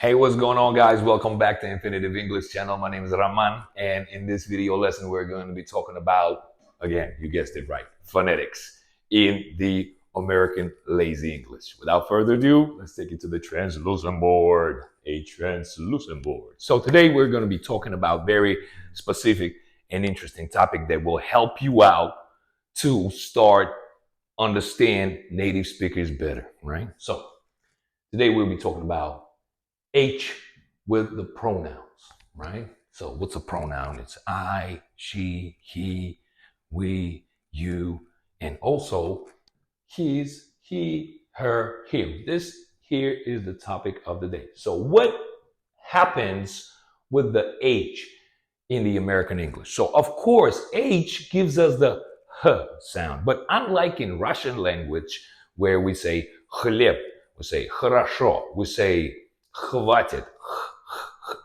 Hey, what's going on, guys? Welcome back to Infinitive English channel. My name is Raman, and in this video lesson, we're going to be talking about, again, you guessed it right, phonetics in the American lazy English. Without further ado, let's take it to the translucent board, a translucent board. So today we're going to be talking about very specific and interesting topic that will help you out to start understand native speakers better, right? So today we'll be talking about H with the pronouns, right? So what's a pronoun? It's I, she, he, we, you, and also his, he, her, him. This here is the topic of the day. So what happens with the H in the American English? So of course, H gives us the H sound, but unlike in Russian language where we say хлеб, we say хорошо, we say хватит.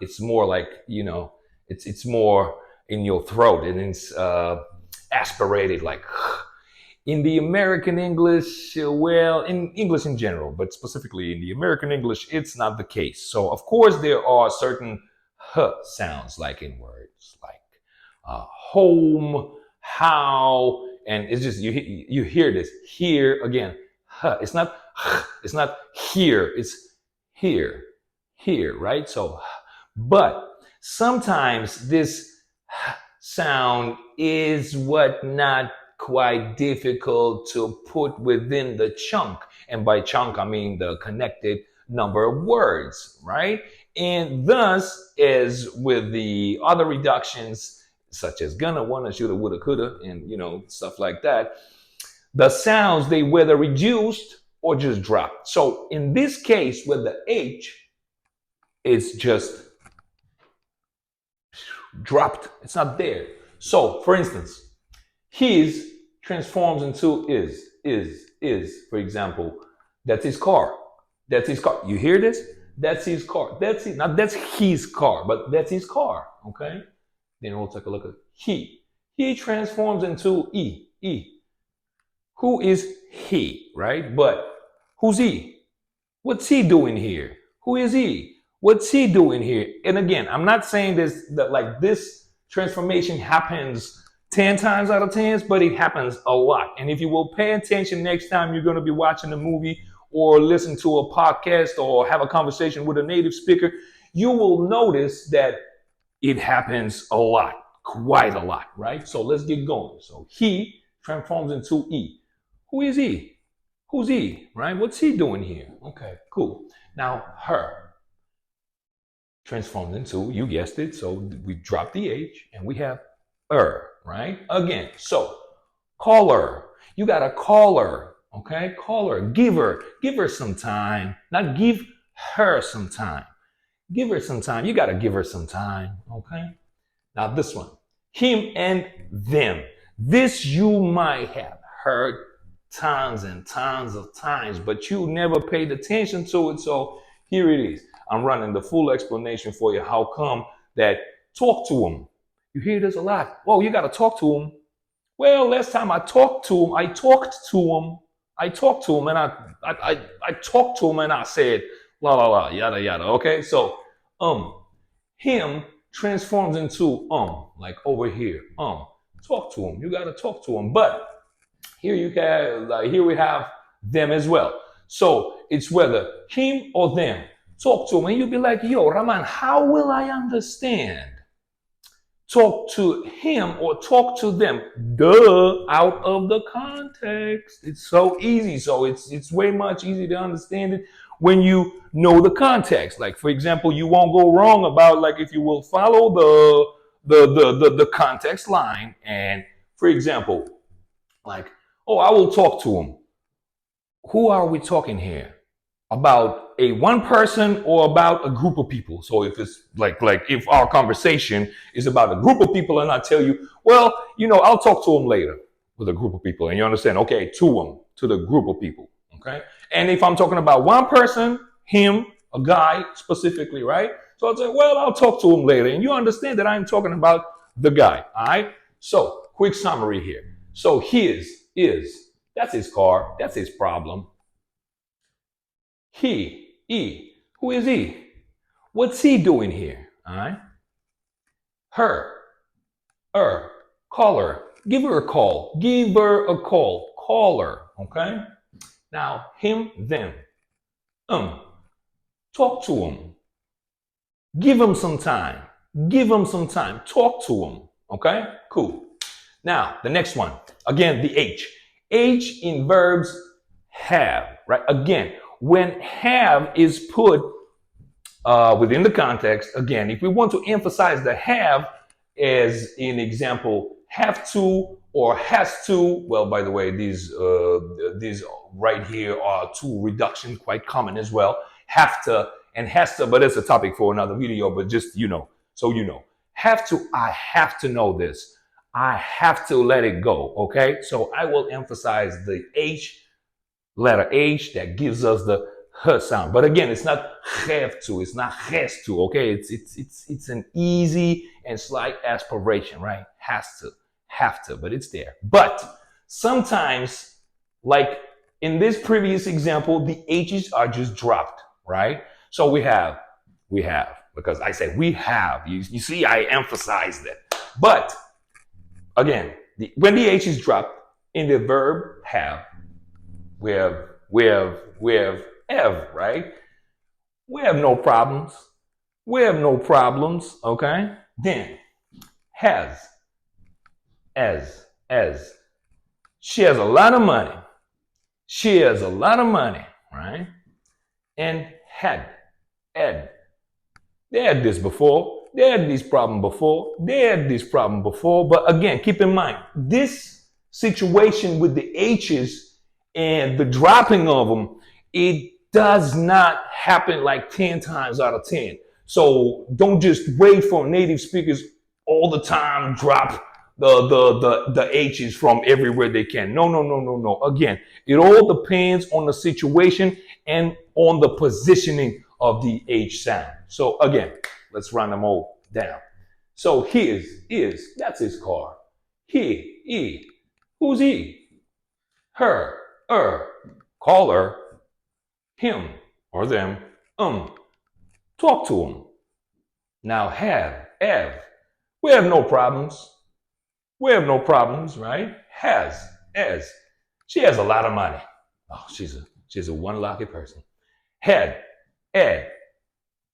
It's more like, you know, it's more in your throat and it's aspirated like. In the American English, well, in English in general, but specifically in the American English, it's not the case. So of course there are certain h sounds like in words like home, how, and it's just you hear this here again. H. It's not here. It's here, right? So, but sometimes this sound is what not quite difficult to put within the chunk. And by chunk, I mean the connected number of words, right? And thus, as with the other reductions, such as gonna, wanna, shoulda, woulda, coulda, and you know, stuff like that, the sounds, they whether reduced or just dropped. So in this case, with the H, it's just dropped. It's not there. So, for instance, his transforms into is. For example, that's his car. That's his car. You hear this? That's his car. That's it. Now that's his car, but that's his car. Okay. Then we'll take a look at he. He transforms into e. Who is he? Right? But who's he? What's he doing here? Who is he? What's he doing here? And again, I'm not saying that like this transformation happens 10 times out of 10, but it happens a lot. And if you will pay attention next time you're going to be watching a movie or listen to a podcast or have a conversation with a native speaker, you will notice that it happens a lot, quite a lot, right? So let's get going. So he transforms into e. Who is he? Who's he, right? What's he doing here? Okay, cool. Now her transformed into, you guessed it, so we drop the H and we have right? Again, so caller, you got to call her, okay? Call her, give her some time, not give her some time. Give her some time, you got to give her some time, okay? Now this one, him and them. This you might have heard tons and tons of times, but you never paid attention to it, so here it is. I'm running the full explanation for you. How come that talk to him? You hear this a lot. Whoa, you got to talk to him. Well, last time I talked to him and I talked to him and I said, la, la, la, yada, yada. Okay, so, him transforms into, like over here, talk to him. You got to talk to him. But here here we have them as well. So it's whether him or them. Talk to him and you'll be like, yo, Raman, how will I understand? Talk to him or talk to them. Duh, out of the context. It's so easy. So it's way much easier to understand it when you know the context. Like, for example, you won't go wrong about, like, if you will follow the context line. And for example, like, oh, I will talk to him. Who are we talking here? About a one person or about a group of people? So if it's like if our conversation is about a group of people and I tell you, well, you know, I'll talk to them later with a group of people, and you understand, okay, to the group of people, okay? And if I'm talking about one person, him, a guy specifically, right? So I'll say, well, I'll talk to him later, and you understand that I'm talking about the guy, all right? So quick summary here. So his is, that's his car, that's his problem. He, who is he? what's he doing here? All right. Her, call her, give her a call, give her a call, call her, okay? Now, him, them, talk to him, give him some time, talk to him, okay? Cool. Now, the next one, again, the H. H in verbs have, right? Again, when have is put within the context, again, if we want to emphasize the have as in example, have to or has to, well, by the way, these right here are two reductions, quite common as well. Have to and has to, but it's a topic for another video, but just, so you know. Have to, I have to know this. I have to let it go, okay? So I will emphasize the H, letter H, that gives us the H sound. But again, it's not have to, it's not has to, okay? It's an easy and slight aspiration, right? Has to, have to, but it's there. But sometimes, like in this previous example, the H's are just dropped, right? So we have, because I say we have, you see, I emphasize that. But again, when the H is dropped in the verb have, we have, right? We have no problems. Okay? Then, has, as. She has a lot of money. Right? And had. They had this before. They had this problem before. But again, keep in mind, this situation with the H's and the dropping of them, it does not happen like 10 times out of 10. So don't just wait for native speakers all the time drop the H's from everywhere they can. No. Again, it all depends on the situation and on the positioning of the H sound. So again, let's run them all down. So his, that's his car. He, who's he? Her, call her. Him or them, talk to him. Now have, we have no problems, right? Has, she has a lot of money. Oh, she's a one lucky person. Had, they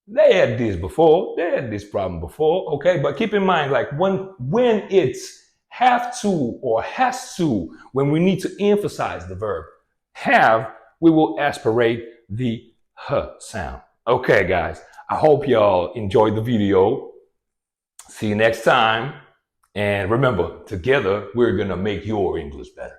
had this before, they had this problem before, okay? But keep in mind, like when it's have to or has to, when we need to emphasize the verb have, we will aspirate the H sound. Okay, guys, I hope y'all enjoyed the video. See you next time. And remember, together, we're gonna make your English better.